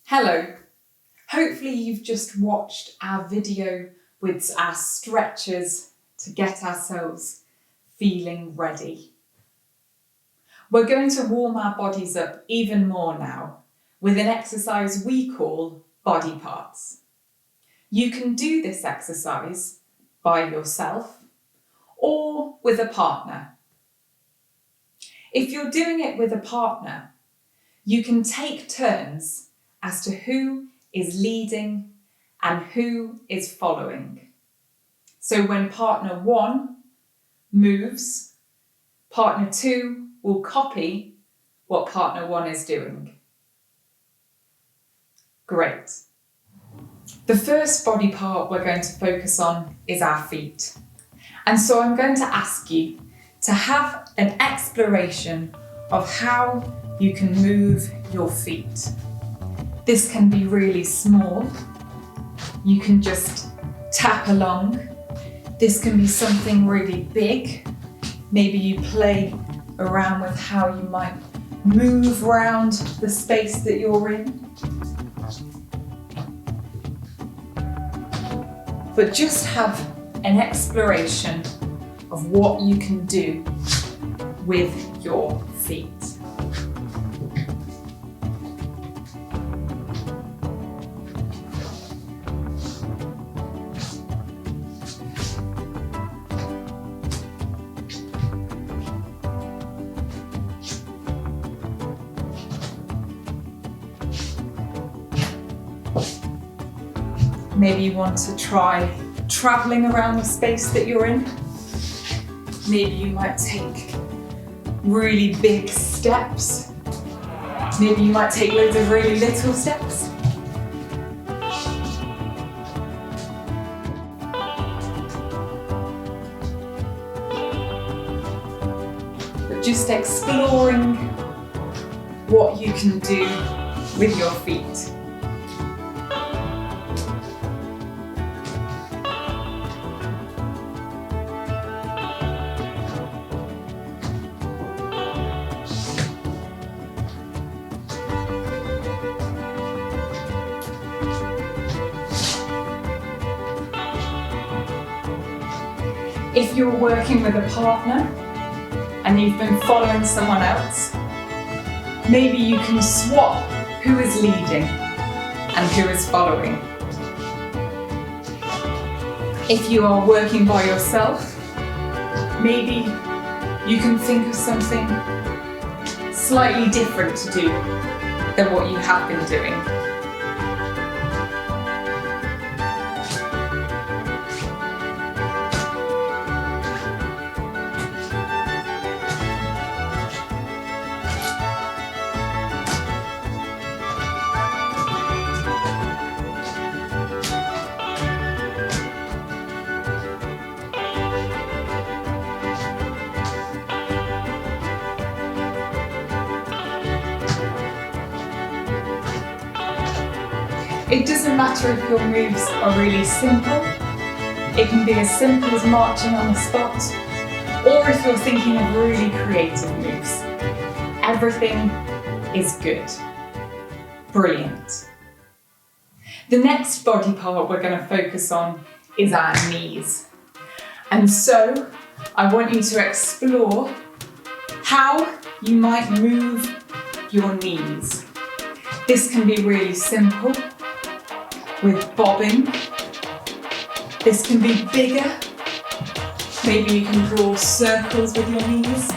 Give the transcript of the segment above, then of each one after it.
Hello. Hopefully you've just watched our video with our stretches to get ourselves feeling ready. We're going to warm our bodies up even more now with an exercise we call body parts. You can do this exercise by yourself or with a partner. If you're doing it with a partner, you can take turns as to who is leading and who is following. So when partner 1 moves, partner 2 will copy what partner 1 is doing. Great. The first body part we're going to focus on is our feet. And so I'm going to ask you to have an exploration of how you can move your feet. This can be really small. You can just tap along. This can be something really big. Maybe you play around with how you might move around the space that you're in. But just have an exploration of what you can do with your feet. Maybe you want to try traveling around the space that you're in. Maybe you might take really big steps. Maybe you might take loads of really little steps. But just exploring what you can do with your feet. If you're working with a partner and you've been following someone else, maybe you can swap who is leading and who is following. If you are working by yourself, maybe you can think of something slightly different to do than what you have been doing. It doesn't matter if your moves are really simple. It can be as simple as marching on the spot, or if you're thinking of really creative moves. Everything is good. Brilliant. The next body part we're going to focus on is our knees. And so I want you to explore how you might move your knees. This can be really simple, with bobbing. This can be bigger. Maybe you can draw circles with your knees.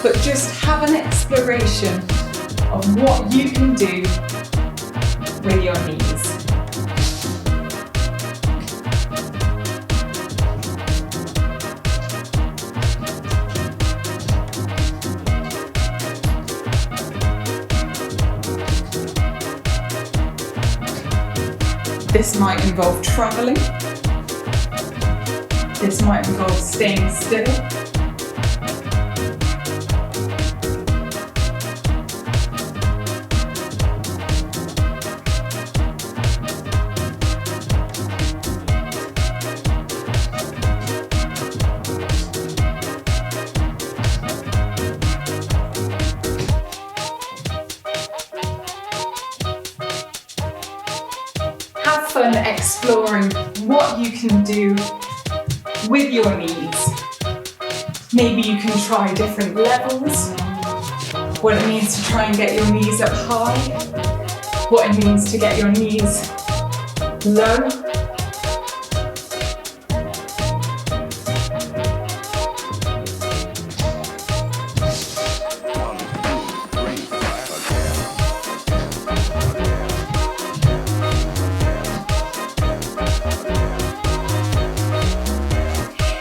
But just have an exploration of what you can do with your knees. This might involve traveling. This might involve staying still. and exploring what you can do with your knees. Maybe you can try different levels, what it means to try and get your knees up high, what it means to get your knees low.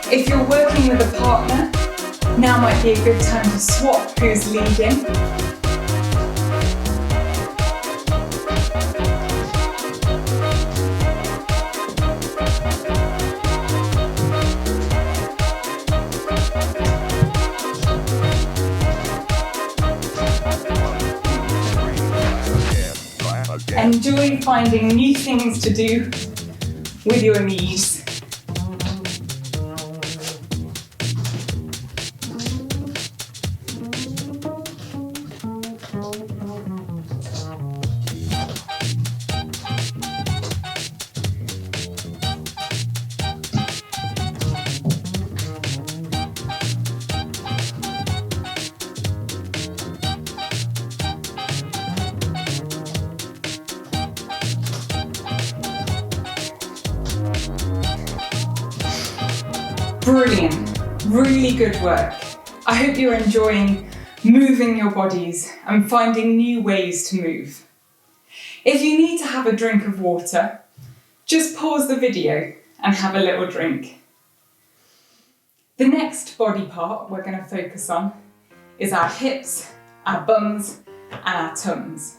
If you're working with a partner, now might be a good time to swap who's leading. Enjoy finding new things to do with your knees. Brilliant, really good work. I hope you're enjoying moving your bodies and finding new ways to move. If you need to have a drink of water, just pause the video and have a little drink. The next body part we're going to focus on is our hips, our bums and our tums.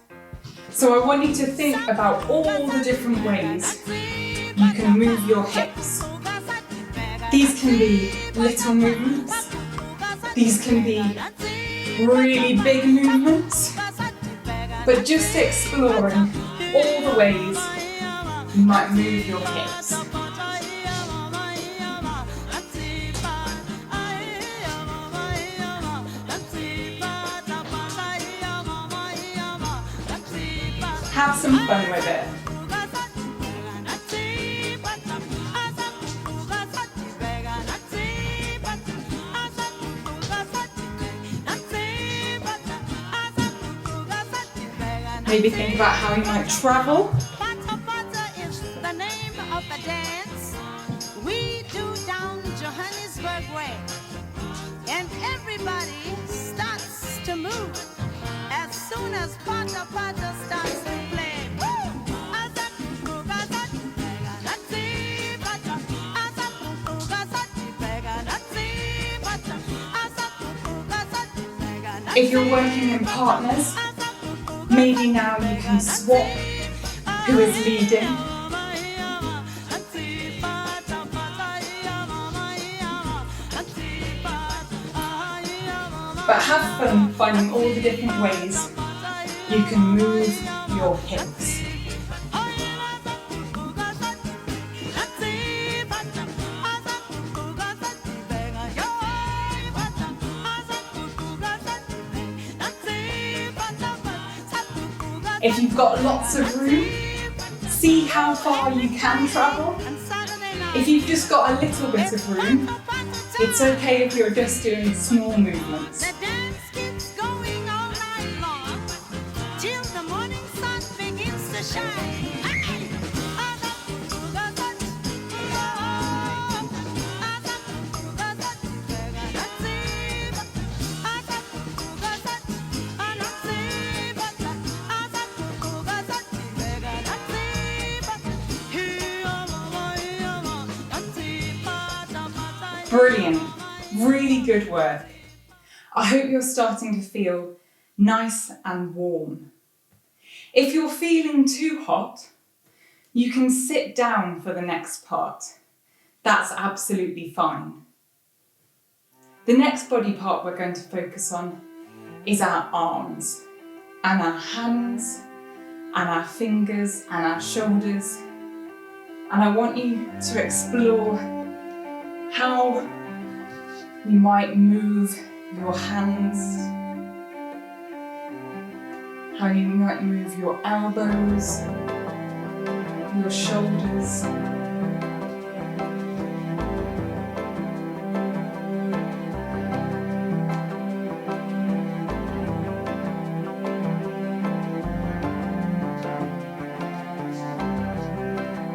So I want you to think about all the different ways you can move your hips. These can be little movements, these can be really big movements, but just exploring all the ways you might move your hips. Have some fun with it. Maybe think about how you might travel. Is the name of a dance we do down Johannesburg way, and everybody starts to move as soon as Pata Pata starts to play. If you're working in partners, maybe now you can swap who is leading. But have fun finding all the different ways you can move your hips. If you've got lots of room, see how far you can travel. If you've just got a little bit of room, it's okay if you're just doing small movements. The dance keeps going all night long till the morning sun begins to shine. Brilliant, really good work. I hope you're starting to feel nice and warm. If you're feeling too hot, you can sit down for the next part. That's absolutely fine. The next body part we're going to focus on is our arms and our hands and our fingers and our shoulders. And I want you to explore how you might move your hands, how you might move your elbows, your shoulders.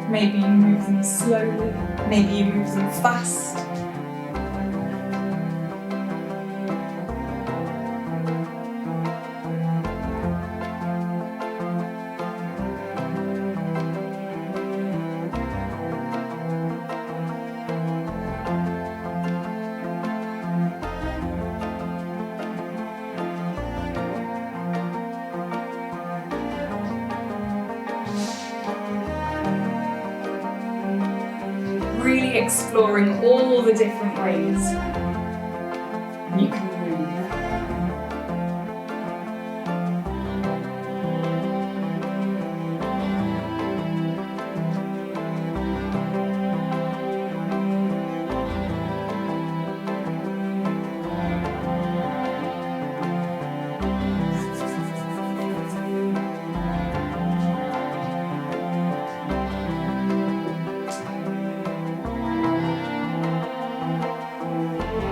Maybe you move them slowly, maybe you move them fast. Really exploring all the different ways you can move.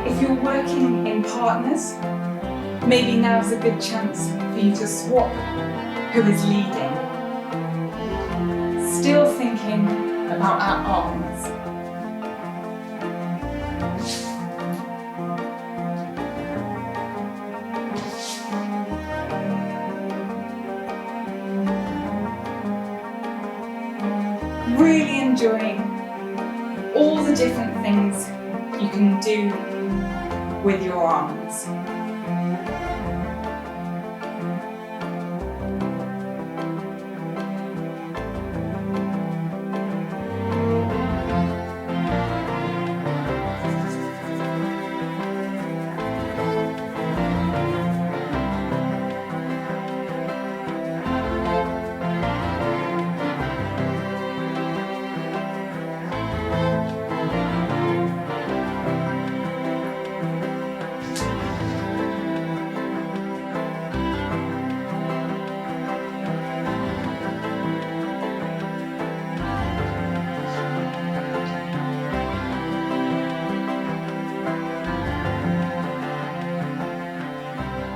If you're working in partners, maybe now's a good chance for you to swap who is leading. Still thinking about our arms. Really enjoying all the different things you can do with your arms.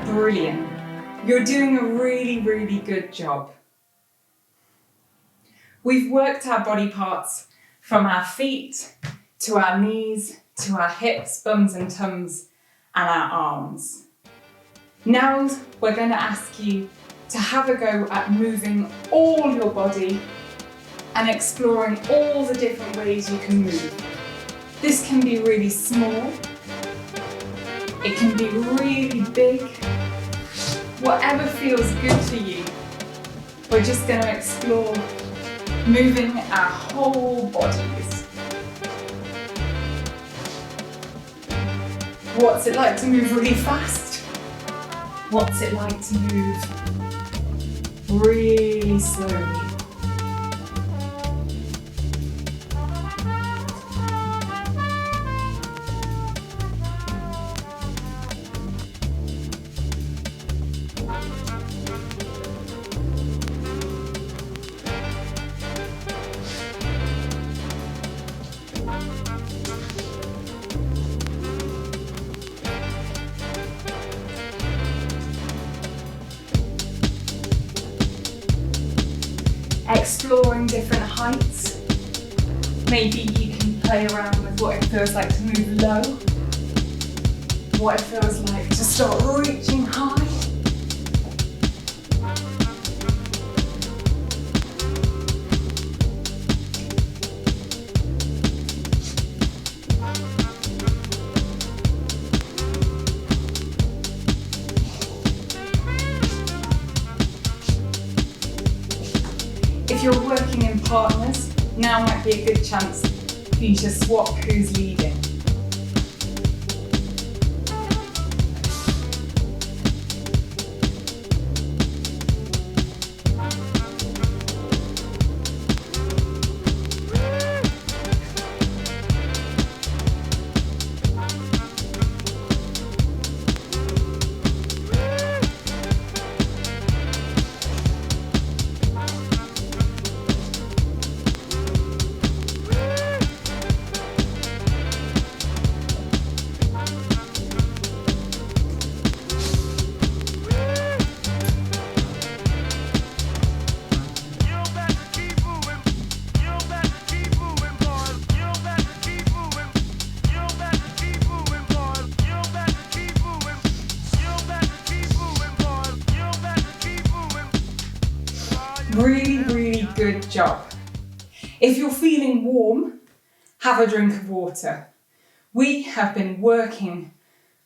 Brilliant. You're doing a really, really good job. We've worked our body parts from our feet to our knees, to our hips, bums and tums, and our arms. Now we're going to ask you to have a go at moving all your body and exploring all the different ways you can move. This can be really small, it can be really big, whatever feels good for you. We're just going to explore moving our whole bodies. What's it like to move really fast? What's it like to move really slowly? Exploring different heights. Maybe you can play around with what it feels like to move low, what it feels like to start reaching high. If you're working in partners, now might be a good chance for you to swap who's leading. Really, really good job. If you're feeling warm, have a drink of water. We have been working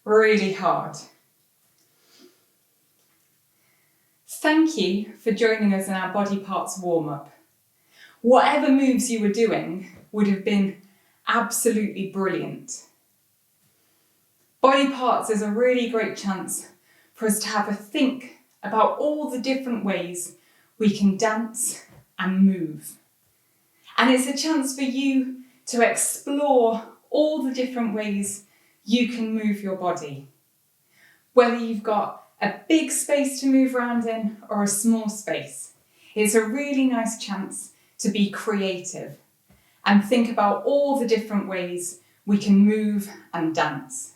really hard. Thank you for joining us in our body parts warm-up. Whatever moves you were doing would have been absolutely brilliant. Body parts is a really great chance for us to have a think about all the different ways we can dance and move. And it's a chance for you to explore all the different ways you can move your body. Whether you've got a big space to move around in or a small space, it's a really nice chance to be creative and think about all the different ways we can move and dance.